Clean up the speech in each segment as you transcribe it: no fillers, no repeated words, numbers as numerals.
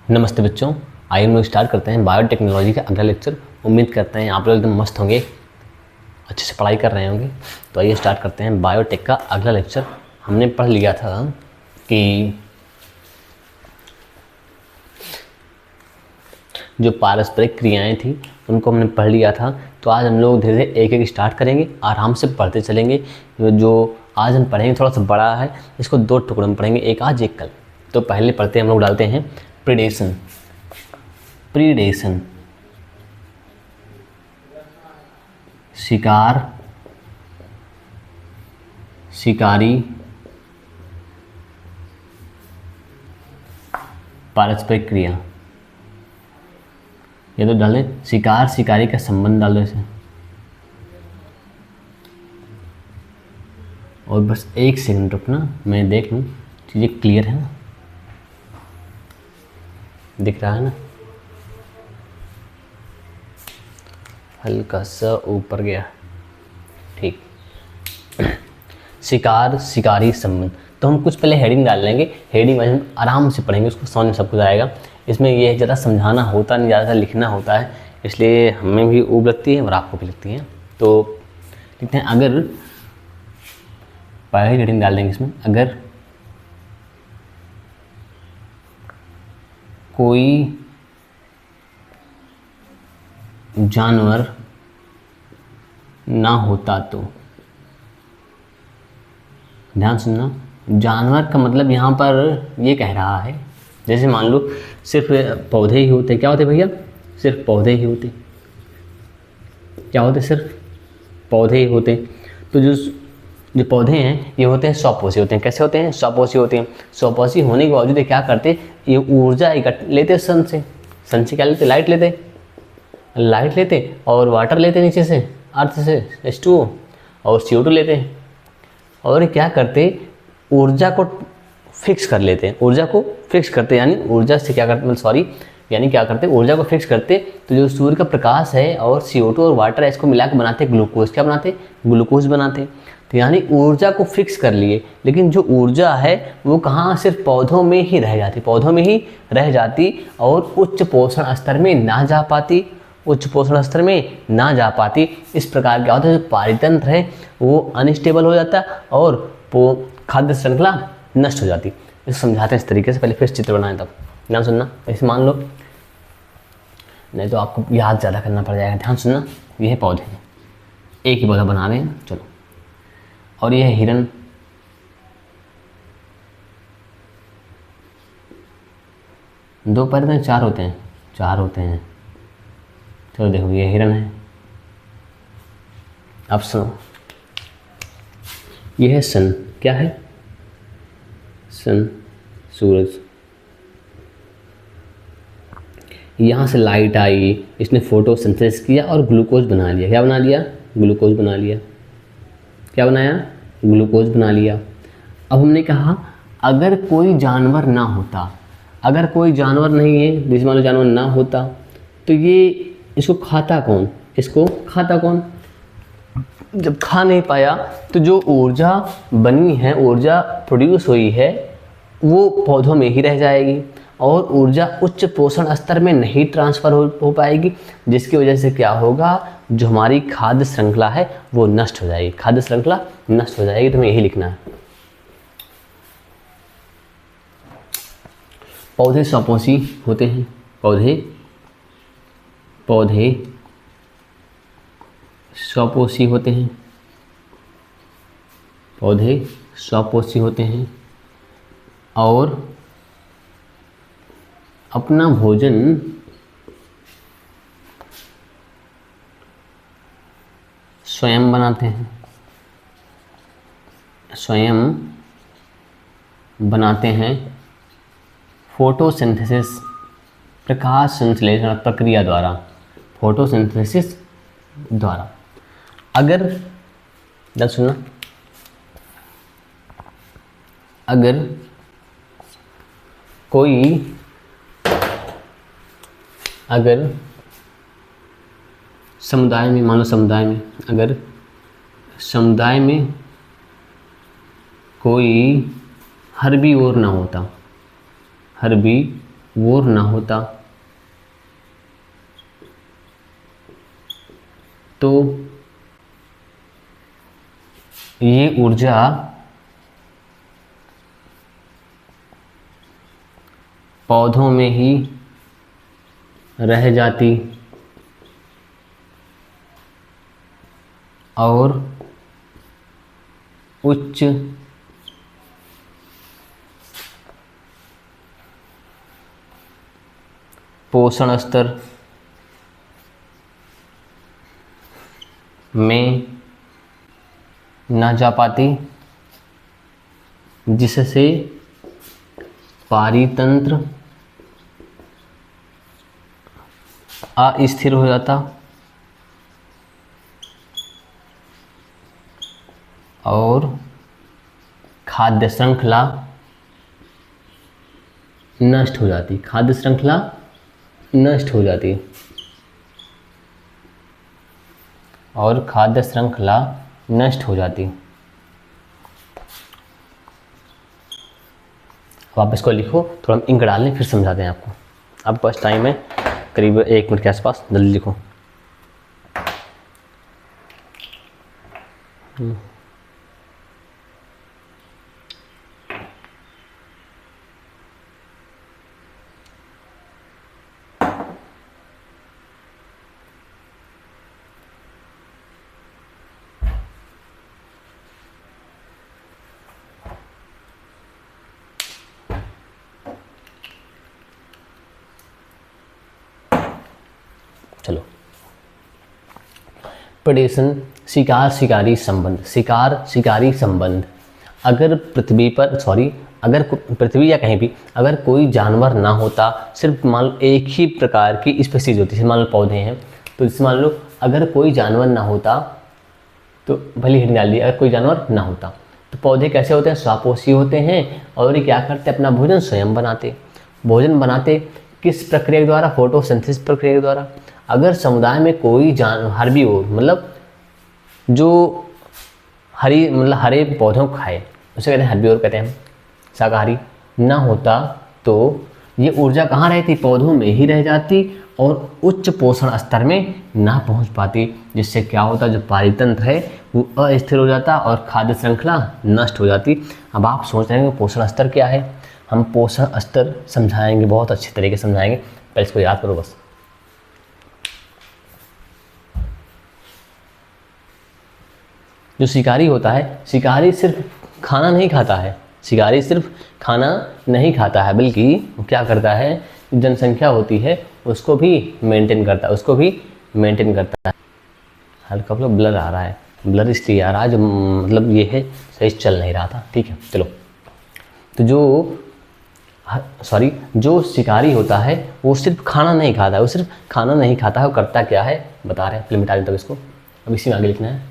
नमस्ते बच्चों, आइए हम लोग स्टार्ट करते हैं बायोटेक्नोलॉजी का अगला लेक्चर। उम्मीद करते हैं आप लोग एकदम मस्त होंगे, अच्छे से पढ़ाई कर रहे होंगे। तो आइए स्टार्ट करते हैं बायोटेक का अगला लेक्चर। हमने पढ़ लिया था कि जो पारस्परिक क्रियाएं थी उनको हमने पढ़ लिया था। तो आज हम लोग धीरे धीरे एक एक स्टार्ट करेंगे, आराम से पढ़ते चलेंगे। जो आज हम पढ़ेंगे थोड़ा सा बड़ा है, इसको दो टुकड़ों में पढ़ेंगे, एक आज एक कल। तो पहले पढ़ते हम लोग डालते हैं प्रीडेशन। प्रीडेशन शिकार, शिकारी, पारस्परिक क्रिया। ये तो डाल दें, शिकार शिकारी का संबंध डाल दो इसे। और बस एक सेकंड रुकना, मैं देख लूँ चीज़ें क्लियर है ना, दिख रहा है ना। हल्का सा ऊपर गया, ठीक। शिकार शिकारी संबंध। तो हम कुछ पहले हेडिंग डाल लेंगे, हेडिंग वाइज हम आराम से पढ़ेंगे, उसको समझ में सब कुछ आएगा। इसमें ये ज़्यादा समझाना होता नहीं, ज़्यादा लिखना होता है, इसलिए हमें भी ऊब लगती है और आपको भी लगती है। तो लिखते हैं, अगर पहले हेडिंग डाल देंगे इसमें, अगर कोई जानवर ना होता तो। ध्यान सुनना, जानवर का मतलब यहाँ पर ये कह रहा है, जैसे मान लो सिर्फ पौधे ही होते। क्या होते भैया? सिर्फ पौधे ही होते। क्या होते? सिर्फ पौधे ही होते। तो जो पौधे हैं ये होते हैं स्वपोषी होते हैं। कैसे होते हैं? स्वपोषी होते हैं। स्वपोषी होने के बावजूद क्या करते? ये ऊर्जा इकट्ठा लेते सन से। सन से क्या लेते? लाइट लेते। लाइट लेते और वाटर लेते नीचे से, अर्थ से H2O, और CO2 लेते। और क्या करते? ऊर्जा को फिक्स कर लेते हैं। ऊर्जा को फिक्स करते, यानी ऊर्जा से क्या करते, यानी क्या करते? ऊर्जा को फिक्स करते। तो जो सूर्य का प्रकाश है और CO2 और वाटर है, इसको मिला के बनाते ग्लूकोज। क्या बनाते? ग्लूकोज बनाते। तो यानी ऊर्जा को फिक्स कर लिए, लेकिन जो ऊर्जा है वो कहाँ? सिर्फ पौधों में ही रह जाती, पौधों में ही रह जाती और उच्च पोषण स्तर में ना जा पाती, उच्च पोषण स्तर में ना जा पाती। इस प्रकार क्या होता है? जो पारितंत्र है वो अनस्टेबल हो जाता और खाद्य श्रृंखला नष्ट हो जाती। इसको समझाते हैं इस तरीके से, पहले फिर चित्र बनाएं तब। ध्यान सुनना, ऐसे मान लो, नहीं तो आपको याद ज़्यादा करना पड़ जाएगा। ध्यान सुनना, ये है पौधे, एक ही पौधा बना रहे हैं, चलो। और ये है हिरन, दो पैर में चार होते हैं, चार होते हैं। चलो देखो, ये हिरन है। अब सुनो, ये है सन। क्या है? सन, सूरज। यहाँ से लाइट आई, इसने फोटोसिंथेसिस किया और ग्लूकोज बना लिया। क्या बना लिया? ग्लूकोज बना लिया। क्या बनाया? ग्लूकोज बना लिया। अब हमने कहा अगर कोई जानवर ना होता, अगर कोई जानवर नहीं है, जैसे मान लो जानवर ना होता, तो ये इसको खाता कौन? इसको खाता कौन? जब खा नहीं पाया तो जो ऊर्जा बनी है, ऊर्जा प्रोड्यूस हुई है, वो पौधों में ही रह जाएगी और ऊर्जा उच्च पोषण स्तर में नहीं ट्रांसफ़र हो पाएगी, जिसकी वजह से क्या होगा? जो हमारी खाद्य श्रृंखला है वो नष्ट हो जाएगी, खाद्य श्रृंखला नष्ट हो जाएगी। तो हमें यही लिखना है। पौधे स्वपोषी होते हैं। पौधे स्वपोषी होते हैं। पौधे स्वपोषी होते हैं और अपना भोजन स्वयं बनाते हैं। स्वयं बनाते हैं फोटोसिंथेसिस, प्रकाश संश्लेषण प्रक्रिया द्वारा, फोटोसिंथेसिस द्वारा। अगर ध्यान सुनना, अगर समुदाय में, मान लो समुदाय में, अगर समुदाय में कोई हर्बीवोर ना होता, हर्बीवोर ना होता तो ये ऊर्जा पौधों में ही रह जाती और उच्च पोषण स्तर में ना जा पाती, जिससे पारितंत्र अस्थिर हो जाता और खाद्य श्रृंखला नष्ट हो जाती, खाद्य श्रृंखला नष्ट हो जाती और खाद्य श्रृंखला नष्ट हो जाती। अब आप इसको लिखो, थोड़ा इंक डाल लें, फिर समझाते हैं आपको। अब बस टाइम है करीब 1 मिनट के आसपास, जल्दी लिखो। चलो, प्रेडेशन शिकार शिकारी संबंध, शिकार शिकारी संबंध। अगर पृथ्वी पर अगर पृथ्वी या कहीं भी अगर कोई जानवर ना होता, सिर्फ मान लो एक ही प्रकार की स्पीसीज होती है, मान लो पौधे हैं, तो जैसे मान लो अगर कोई जानवर ना होता, तो भले हिट डाल दिया, अगर कोई जानवर ना होता तो पौधे कैसे होते हैं, स्वापोषी होते हैं और ये क्या करते हैं, अपना भोजन स्वयं बनाते। भोजन बनाते किस प्रक्रिया के द्वारा, फोटोसिंथेसिस प्रक्रिया के द्वारा। अगर समुदाय में कोई हर्बीवोर मतलब जो हरे पौधों को खाए, उसे कहते हैं हर्बीवोर, कहते हैं शाकाहारी, ना होता तो ये ऊर्जा कहाँ रहती, पौधों में ही रह जाती और उच्च पोषण स्तर में ना पहुंच पाती, जिससे क्या होता, जो पारितंत्र है वो अस्थिर हो जाता और खाद्य श्रृंखला नष्ट हो जाती। अब आप सोच रहे हैं कि पोषण स्तर क्या है, हम पोषण स्तर समझाएंगे, बहुत अच्छे तरीके से समझाएंगे, पहले इसको याद करो बस। जो शिकारी होता है, शिकारी सिर्फ खाना नहीं खाता है, शिकारी सिर्फ खाना नहीं खाता है, बल्कि क्या करता है, जनसंख्या होती है उसको भी मेंटेन करता है, उसको भी मेंटेन करता है। हल्का मतलब ब्लर आ रहा है, ब्लर इसलिए आ रहा है, जो मतलब ये है सही चल नहीं रहा था, ठीक है। चलो, तो जो शिकारी होता है वो सिर्फ खाना नहीं खाता है, वो सिर्फ खाना नहीं खाता है, वो करता क्या है बता रहे हैं, फिल्म मिटा दें तब इसको, अब इसी में आगे लिखना है।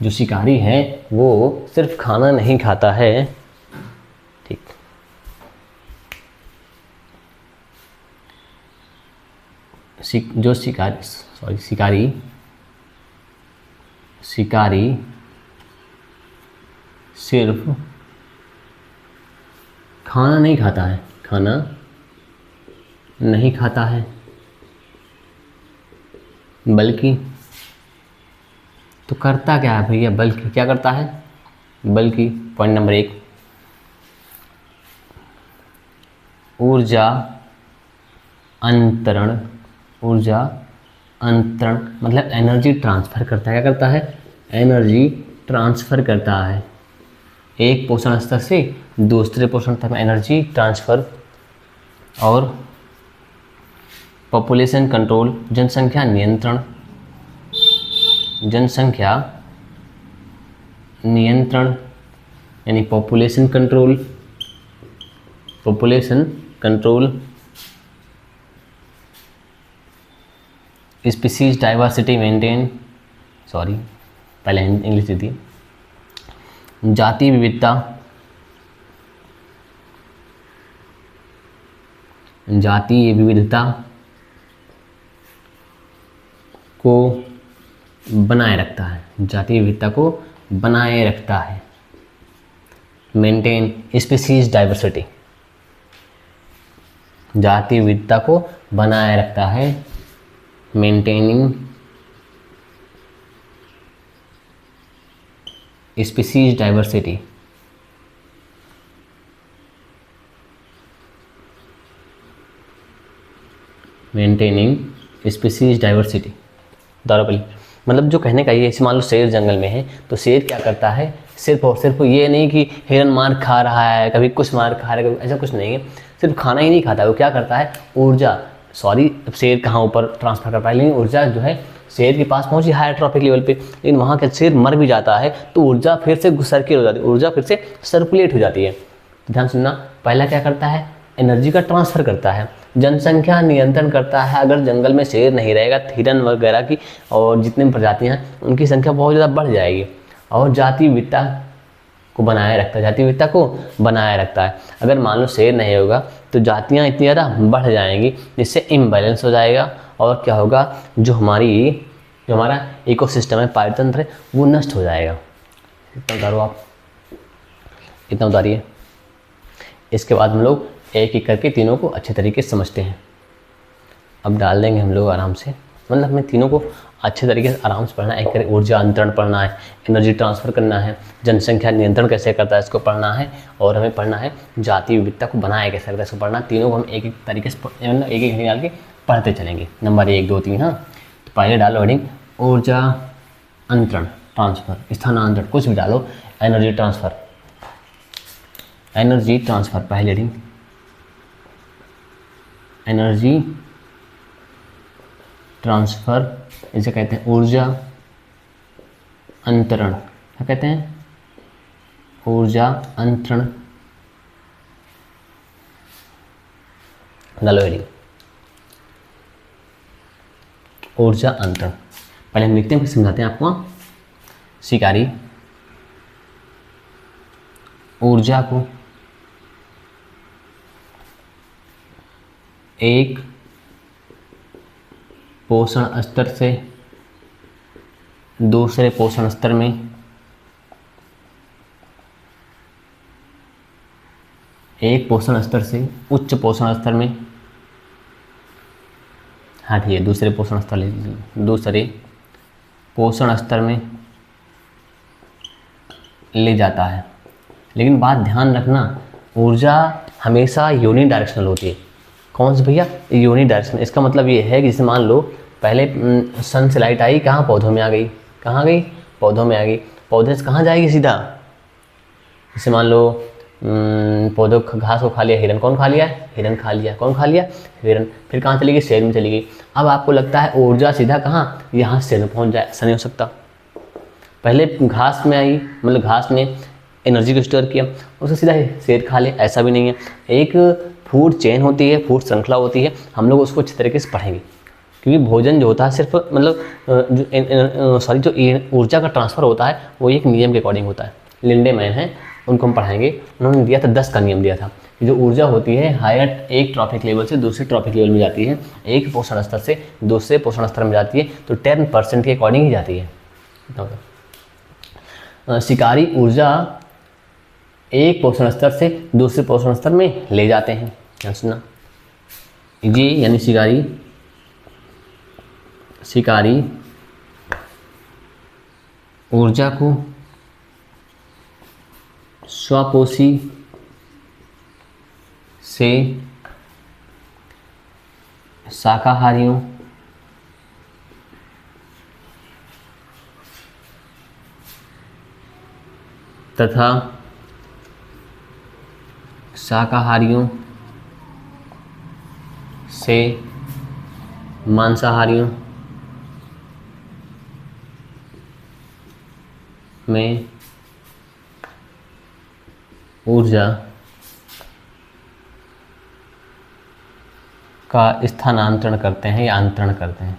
जो शिकारी है वो सिर्फ खाना नहीं खाता है, ठीक, जो शिकारी सिर्फ खाना नहीं खाता है, खाना नहीं खाता है, बल्कि तो करता क्या है भैया, बल्कि क्या करता है, बल्कि पॉइंट नंबर 1, ऊर्जा अंतरण मतलब एनर्जी ट्रांसफ़र करता है, क्या करता है, एनर्जी ट्रांसफ़र करता है, एक पोषण स्तर से दूसरे पोषण स्तर में एनर्जी ट्रांसफ़र। और पॉपुलेशन कंट्रोल, जनसंख्या नियंत्रण यानी population control, species diversity maintain, पहले इंग्लिश दी थी, जाति विविधता को बनाए रखता है, जातीय विविधता को बनाए रखता है। मेंटेन स्पीसीज डाइवर्सिटी, जातीय विविधता को बनाए रखता है। Maintaining species diversity, maintaining species diversity. दौरापली मतलब जो कहने का ये, जैसे मान लो शेर जंगल में है तो शेर क्या करता है, सिर्फ और सिर्फ ये नहीं कि हिरन मार खा रहा है, कभी कुछ मार खा रहा है, ऐसा कुछ नहीं है। सिर्फ खाना ही नहीं खाता है, वो क्या करता है, ऊर्जा, सॉरी शेर कहाँ ऊपर ट्रांसफर कर पाए, लेकिन ऊर्जा जो है शेर के पास पहुंची हायर ट्रॉपिक लेवल पे, लेकिन वहाँ का शेर मर भी जाता है तो ऊर्जा फिर से सर्कुलेट हो जाती है, ऊर्जा फिर से सर्कुलेट हो जाती है। तो ध्यान सुनना, पहला क्या करता है, एनर्जी का ट्रांसफ़र करता है। जनसंख्या नियंत्रण करता है, अगर जंगल में शेर नहीं रहेगा तो हिरन वगैरह की और जितने भी प्रजातियाँ हैं उनकी संख्या बहुत ज़्यादा बढ़ जाएगी। और जातीय विविधता को बनाए रखता है, जातीय विविधता को बनाए रखता है। अगर मान लो शेर नहीं होगा तो जातियाँ इतनी ज़्यादा बढ़ जाएंगी जिससे इम्बैलेंस हो जाएगा, और क्या होगा, जो हमारा इकोसिस्टम है, पारितंत्र है, वो नष्ट हो जाएगा। इतना उतारो आप, इतना उतारिए। इसके बाद हम लोग एक एक करके तीनों को अच्छे तरीके से समझते हैं। अब डाल देंगे हम लोग आराम से, मतलब हमें तीनों को अच्छे तरीके से आराम से पढ़ना है। एक करके ऊर्जा अंतरण पढ़ना है, एनर्जी ट्रांसफ़र करना है, जनसंख्या नियंत्रण कैसे करता है इसको पढ़ना है, और हमें पढ़ना है जातीय विविधता को बनाया कैसे करता है इसको पढ़ना। तीनों को हम एक एक तरीके से मतलब एक एक निकाल के पढ़ते चलेंगे। नंबर 1 2 3। हाँ, तो पहले डालो हेडिंग ऊर्जा अंतरण, ट्रांसफ़र, स्थानांतरण, कुछ भी डालो, एनर्जी ट्रांसफ़र, एनर्जी ट्रांसफ़र पहले हेडिंग, एनर्जी ट्रांसफ़र, इसे कहते हैं ऊर्जा अंतरण। क्या कहते हैं, ऊर्जा अंतरण। डालो हेडिंग ऊर्जा अंतरण। पहले हम लिखते हैं फिर समझाते हैं आपको। शिकारी ऊर्जा को एक पोषण स्तर से दूसरे पोषण स्तर में, एक पोषण स्तर से उच्च पोषण स्तर में, हाँ ठीक है, दूसरे पोषण स्तर ले लीजिए, दूसरे पोषण स्तर में ले जाता है। लेकिन बात ध्यान रखना, ऊर्जा हमेशा यूनि डायरेक्शनल होती है। कौन सी भैया, यूनि डायरेक्शन। इसका मतलब ये है कि जैसे मान लो पहले सन से लाइट आई, कहाँ, पौधों में आ गई, कहाँ गई, पौधों में आ गई, पौधे से कहाँ जाएगी सीधा, जैसे मान लो पौधों घास को खा लिया हिरन, कौन खा लिया, हिरन खा लिया, कौन खा लिया, हिरन, फिर कहाँ चली गई, शेर में चली गई। अब आपको लगता है ऊर्जा सीधा कहाँ, यहाँ शेर में पहुँच जाए, ऐसा नहीं हो सकता। पहले घास में आई, मतलब घास ने एनर्जी को स्टोर किया, उसको सीधा शेर खा ले, ऐसा भी नहीं है। एक फूड चेन होती है, फूड श्रृंखला होती है, हम लोग उसको अच्छे तरीके से पढ़ेंगे, क्योंकि भोजन जो होता है सिर्फ मतलब जो ऊर्जा का ट्रांसफ़र होता है वो एक नियम के अकॉर्डिंग होता है। लिंडेमैन है, उनको हम पढ़ाएंगे, उन्होंने दिया था 10 का नियम दिया था। जो ऊर्जा होती है हायर एक ट्रॉपिक लेवल से दूसरे ट्रॉपिक लेवल में जाती है, एक पोषण स्तर से दूसरे पोषण स्तर में जाती है, तो 10% के अकॉर्डिंग ही जाती है। शिकारी ऊर्जा एक पोषण स्तर से दूसरे पोषण स्तर में ले जाते हैं। ध्यान सुनना, ये यानी शिकारी ऊर्जा को स्वपोषी से शाकाहारियों तथा शाकाहारियों से मांसाहारियों में ऊर्जा का स्थानांतरण करते हैं या अंतरण करते हैं।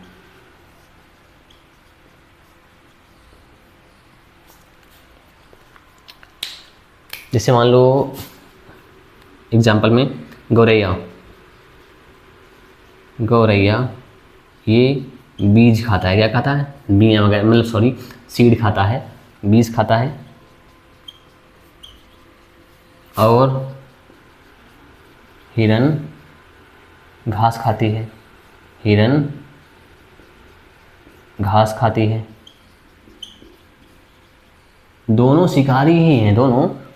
जैसे मान लो एग्जाम्पल में गौरैया ये बीज खाता है, क्या खाता है, बीज वगैरह, मतलब सॉरी सीड खाता है, बीज खाता है। और हिरन घास खाती है, हिरन घास खाती है। दोनों शिकारी ही हैं,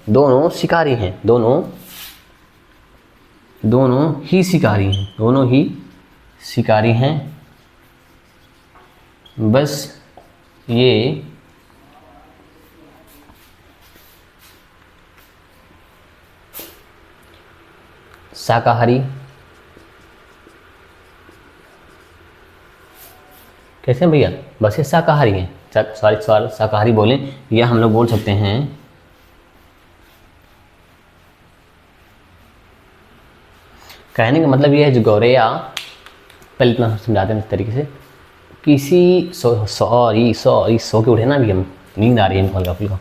दोनों शिकारी हैं, दोनों ही शिकारी हैं, दोनों ही शिकारी हैं। बस ये शाकाहारी, कैसे हैं भैया, बस ये शाकाहारी हैं, सॉरी शाकाहारी बोलें, या हम लोग बोल सकते हैं कहने का मतलब ये है जो गौरैया, पहले इतना समझाते हैं इस तरीके से, किसी सो के उठे ना, अभी हम नींद आ रही है हल्का फुल्का।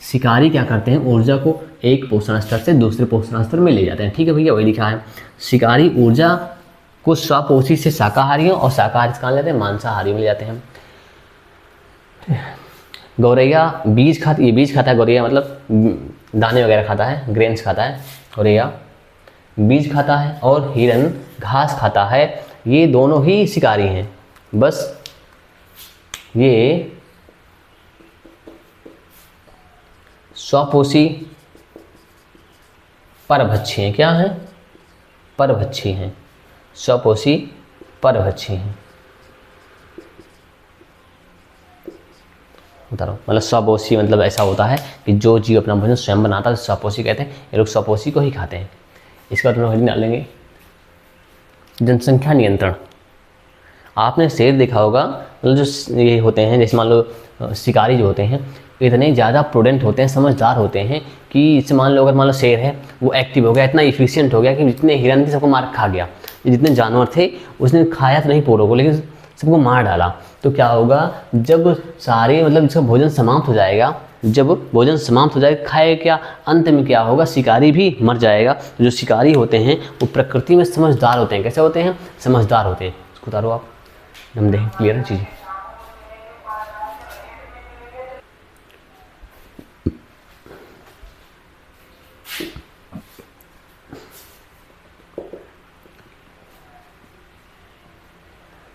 शिकारी क्या करते हैं, ऊर्जा को एक पोषण स्तर से दूसरे पोषण स्तर में ले जाते हैं, ठीक है भैया, वही लिखा है। शिकारी ऊर्जा को स्वपोषी से शाकाहारियों और शाकाहारी से कहाँ लेते हैं, मांसाहारियों में ले जाते हैं। गौरैया बीज खाती, ये बीज खाता है गौरैया, मतलब दाने वगैरह खाता है, ग्रेन्स खाता है, गौरैया बीज खाता है, और हिरन घास खाता है। ये दोनों ही शिकारी हैं, बस ये स्वपोषी परभक्षी हैं, क्या हैं, परभक्षी हैं, स्वपोषी परभक्षी हैं। बता रहा हूँ, मतलब स्वपोषी मतलब ऐसा होता है कि जो जीव अपना भोजन स्वयं बनाता है स्वपोषी कहते हैं, ये लोग स्वपोषी को ही खाते हैं। इसके बाद हम लोग हेडिंग डालेंगे जनसंख्या नियंत्रण। आपने शेर देखा होगा, मतलब जो ये होते हैं, जैसे मान लो शिकारी जो होते हैं इतने ज़्यादा प्रूडेंट होते हैं, समझदार होते हैं कि जैसे मान लो अगर मान लो शेर है, वो एक्टिव हो गया, इतना इफिशियंट हो गया कि जितने हिरन थे सबको मार खा गया, जितने जानवर थे उसने खाया तो नहीं पूरों को, लेकिन सबको मार डाला। तो क्या होगा, जब सारे मतलब इसका भोजन समाप्त हो जाएगा, जब भोजन समाप्त हो जाएगा, खाए क्या, अंत में क्या होगा, शिकारी भी मर जाएगा। तो जो शिकारी होते हैं वो प्रकृति में समझदार होते हैं, कैसे होते हैं, समझदार होते हैं। इसको उतारो आप, हम देखें क्लियर है चीज़ें।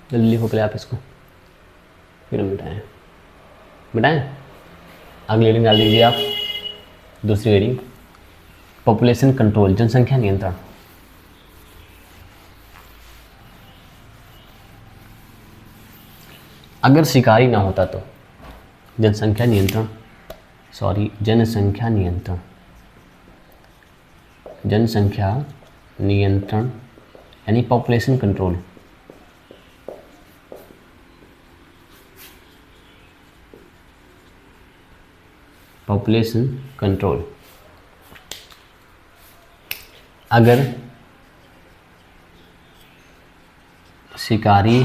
जल्दी लिखो पहले आप इसको, फिर हम मिटाएं। अगली हेडिंग डाल दीजिए आप, दूसरी हेडिंग पॉपुलेशन कंट्रोल, जनसंख्या नियंत्रण। अगर शिकारी ना होता तो जनसंख्या नियंत्रण यानी पॉपुलेशन कंट्रोल, पॉपुलेशन कंट्रोल अगर शिकारी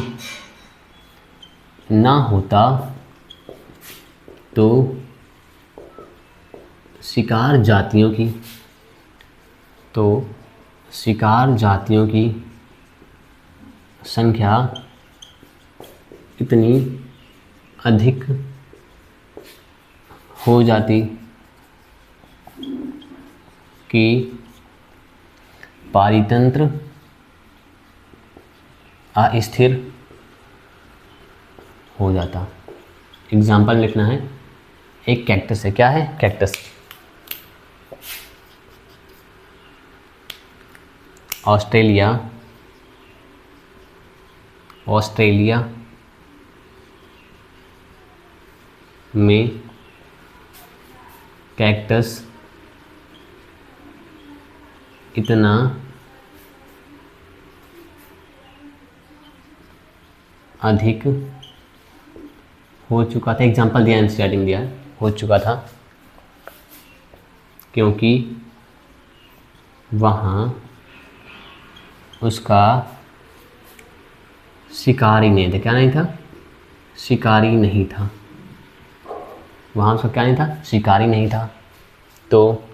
ना होता तो शिकार जातियों की संख्या इतनी अधिक हो जाती कि पारितंत्र अस्थिर हो जाता। एग्जाम्पल लिखना है, एक कैक्टस है, क्या है, कैक्टस। ऑस्ट्रेलिया में कैक्टस इतना अधिक हो चुका था, एग्जाम्पल दिया, स्टार्टिंग दिया, हो चुका था क्योंकि वहाँ उसका शिकारी नहीं था। क्या नहीं था, शिकारी नहीं था। वहाँ उसका क्या नहीं था, शिकारी नहीं था। तो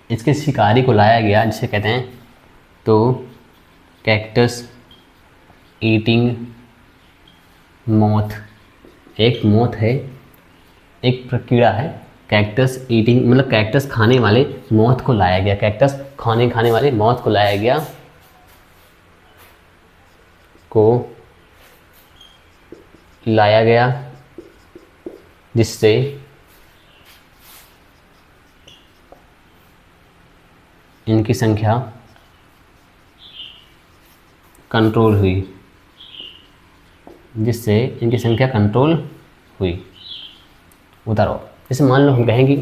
इसके शिकारी को लाया गया, जिसे कहते हैं, तो कैक्टस ईटिंग मॉथ, एक मॉथ है, एक कीड़ा है, कैक्टस ईटिंग मतलब कैक्टस खाने वाले मॉथ को लाया गया, कैक्टस खाने वाले मॉथ को लाया गया, जिससे इनकी संख्या कंट्रोल हुई, उतारो। जैसे मान लो हम कहें कि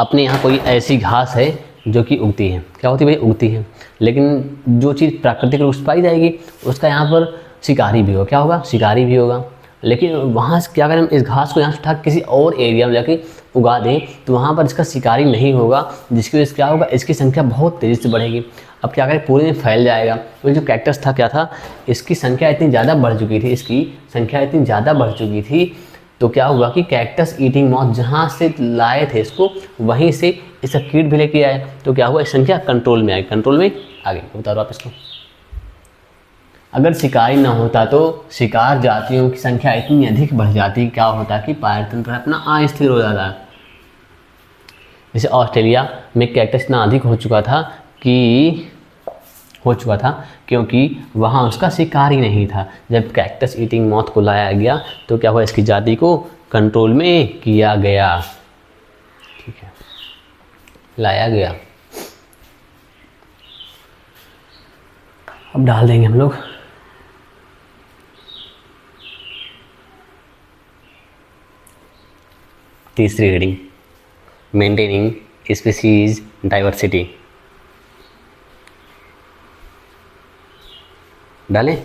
अपने यहाँ कोई ऐसी घास है जो कि उगती है, क्या होती है भाई, उगती है, लेकिन जो चीज़ प्राकृतिक रूप से पाई जाएगी उसका यहाँ पर शिकारी भी होगा, क्या होगा, शिकारी भी होगा। लेकिन वहाँ से क्या करें, हम इस घास को यहाँ से उठा किसी और एरिया में जाके उगा दें तो वहाँ पर इसका शिकारी नहीं होगा, जिसकी वजह से क्या होगा, इसकी संख्या बहुत तेज़ी से बढ़ेगी। अब क्या करें, पूरे में फैल जाएगा। तो जो कैक्टस था क्या था, इसकी संख्या इतनी ज़्यादा बढ़ चुकी थी, तो क्या हुआ कि कैक्टस ईटिंग मॉथ जहाँ से लाए थे इसको, वहीं से इसका कीट भी लेके आए, तो क्या हुआ, इस संख्या कंट्रोल में आ गई। उतारो आप इसको। अगर शिकारी ना होता तो शिकार जातियों की संख्या इतनी अधिक बढ़ जाती, क्या होता कि पायरतंत्र अपना अस्थिर हो जाता। जैसे ऑस्ट्रेलिया में कैक्टस इतना अधिक हो चुका था क्योंकि वहाँ उसका शिकारी नहीं था। जब कैक्टस ईटिंग मॉथ को लाया गया तो क्या हुआ, इसकी जाति को कंट्रोल में किया गया, ठीक है, लाया गया। अब डाल देंगे हम लोग तीसरी हेडिंग, मेंटेनिंग स्पीसीज डाइवर्सिटी। डालें।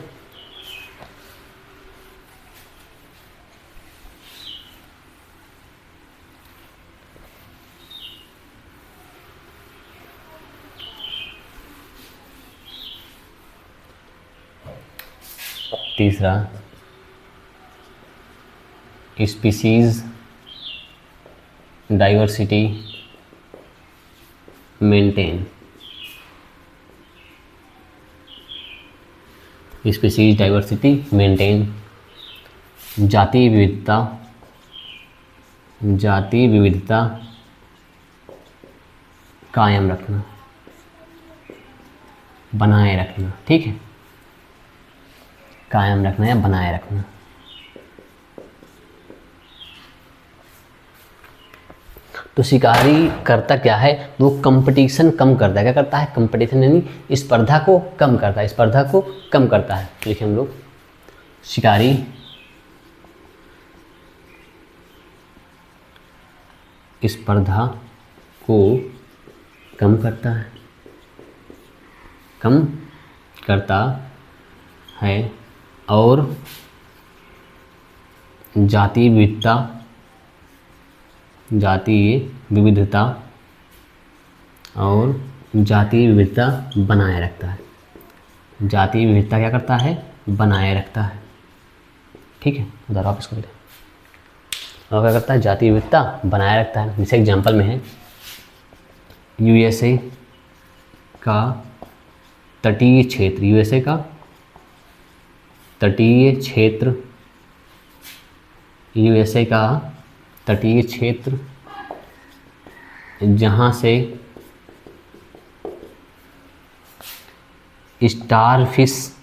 तीसरा, species diversity maintain, species diversity maintain, जाति विविधता कायम रखना, बनाए रखना, ठीक है, कायम रखना या बनाए रखना। तो शिकारी करता क्या है, वो कंपटीशन कम करता है, क्या करता है, कंपटीशन यानी स्पर्धा को कम करता है, देखिए हम लोग, शिकारी स्पर्धा को कम करता है और जातीय विविधता बनाए रखता है। जातीय विविधता क्या करता है, बनाए रखता है, ठीक है। उधर आप इसको देखें, और क्या करता है, जातीय विविधता बनाए रखता है। जैसे एग्जाम्पल में है यूएसए का तटीय क्षेत्र, जहाँ से स्टारफिश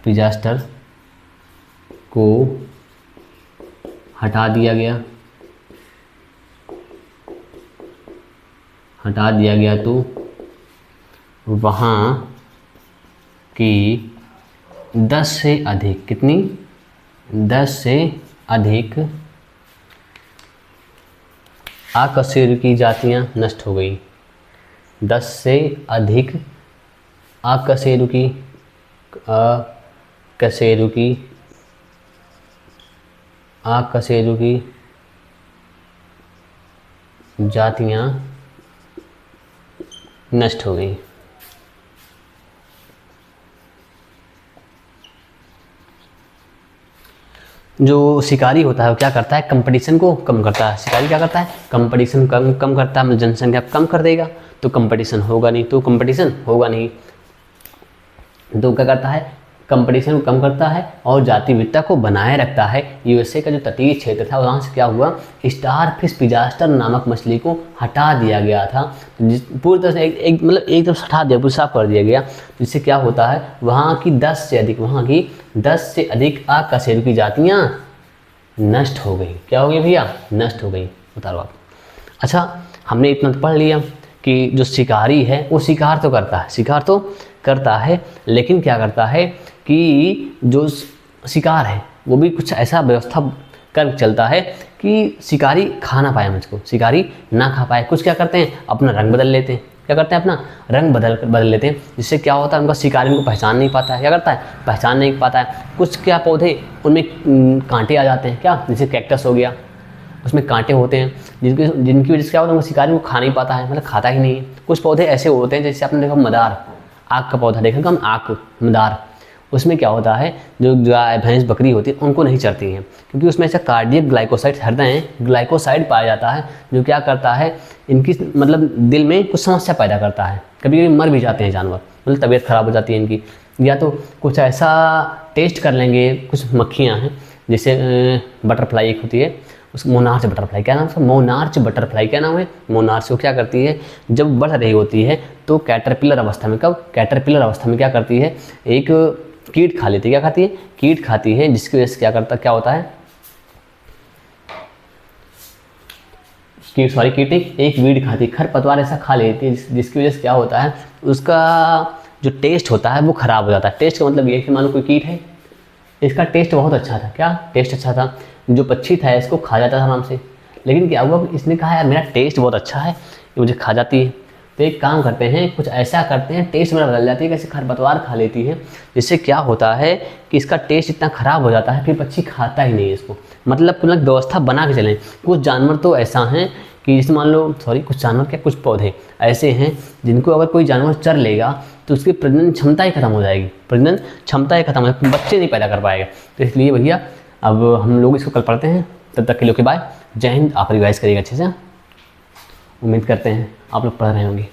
पिजास्टर को हटा दिया गया तो वहाँ की 10 से अधिक आकशेरुकी जातियाँ नष्ट हो गई। 10 से अधिक आकशेरुकी जातियाँ नष्ट हो गई। जो शिकारी होता है वो क्या करता है, कंपटीशन को कम करता है। शिकारी क्या करता है, कंपटीशन कम करता है, मतलब जनसंख्या कम कर देगा तो कंपटीशन होगा नहीं, तो क्या करता है, कंपटीशन को कम करता है और जाति विविधता को बनाए रखता है। यूएसए का जो तटीय क्षेत्र था वहाँ से क्या हुआ, स्टारफिश पिजास्टर नामक मछली को हटा दिया गया था, पूरी तरह से एक तरफ हटा दिया, पूरा साफ कर दिया गया, जिससे क्या होता है वहाँ की 10 से अधिक अकशेरुकी जातियाँ नष्ट हो गई। क्या हो गई भैया, नष्ट हो गई। बताओ आप। अच्छा, हमने इतना तो पढ़ लिया कि जो शिकारी है वो शिकार तो करता है, लेकिन क्या करता है कि जो शिकार है वो भी कुछ ऐसा व्यवस्था कर चलता है कि शिकारी खा ना पाए मुझको, शिकारी ना खा पाए। कुछ क्या करते हैं, अपना रंग बदल लेते हैं। क्या करते हैं, अपना रंग बदल लेते हैं, जिससे क्या होता है उनका शिकारी उनको पहचान नहीं पाता है। क्या करता है, पहचान नहीं पाता है। कुछ क्या पौधे उनमें कांटे आ जाते हैं, क्या, जैसे कैक्टस हो गया, उसमें कांटे होते हैं जिनकी वजह से क्या होता है, शिकारी को खा नहीं पाता है, मतलब खाता ही नहीं है। कुछ पौधे ऐसे होते हैं, जैसे आपने देखा मदार, आग का पौधा देखा हम, आग मदार, उसमें क्या होता है, जो गाय भैंस बकरी होती है उनको नहीं चरती हैं, क्योंकि उसमें ऐसा कार्डियक ग्लाइकोसाइड हृदय ग्लाइकोसाइड पाया जाता है, जो क्या करता है, इनकी मतलब दिल में कुछ समस्या पैदा करता है। कभी कभी मर भी जाते हैं जानवर, मतलब तबीयत ख़राब हो जाती है इनकी। या तो कुछ ऐसा टेस्ट कर लेंगे, कुछ मक्खियाँ हैं जैसे बटरफ्लाई एक होती है, उस मोनार्च बटरफ्लाई, क्या नाम है, मोनार्च बटरफ्लाई, क्या नाम है, मोनार्च। वो क्या करती है, जब बढ़ रही होती है तो कैटरपिलर अवस्था में, कब, कैटरपिलर अवस्था में क्या करती है, एक कीट खा लेती है। क्या खाती है, कीट खाती है, जिसकी वजह से क्या होता है, कीट एक वीड खाती है, खरपतवार ऐसा खा लेती है, जिसकी वजह से क्या होता है, उसका जो टेस्ट होता है वो ख़राब हो जाता है। टेस्ट का मतलब ये है कि मान लो कोई कीट है, इसका टेस्ट बहुत अच्छा था, क्या टेस्ट अच्छा था, जो पक्षी था इसको खा जाता था आराम से, लेकिन क्या हुआ, इसने कहा यार मेरा टेस्ट बहुत अच्छा है, ये मुझे खा जाती है, तो एक काम करते हैं, कुछ ऐसा करते हैं, टेस्ट मेरा बदल जाती है, कैसे खरपतवार खा लेती है, जिससे क्या होता है कि इसका टेस्ट इतना ख़राब हो जाता है, फिर पक्षी खाता ही नहीं है इसको। मतलब कुछ व्यवस्था बना के चलें। कुछ जानवर तो ऐसा हैं कि जैसे मान लो, कुछ जानवर क्या, कुछ पौधे ऐसे हैं जिनको अगर कोई जानवर चर लेगा तो उसकी प्रजनन क्षमता ही खत्म हो जाएगी, बच्चे नहीं पैदा कर पाएगा। तो इसलिए भैया अब हम लोग इसको कल पढ़ते हैं, तब तक के लिए बाय, जय हिंद। आप रिवाइज करिएगा अच्छे से, उम्मीद करते हैं आप लोग पढ़ रहे होंगे।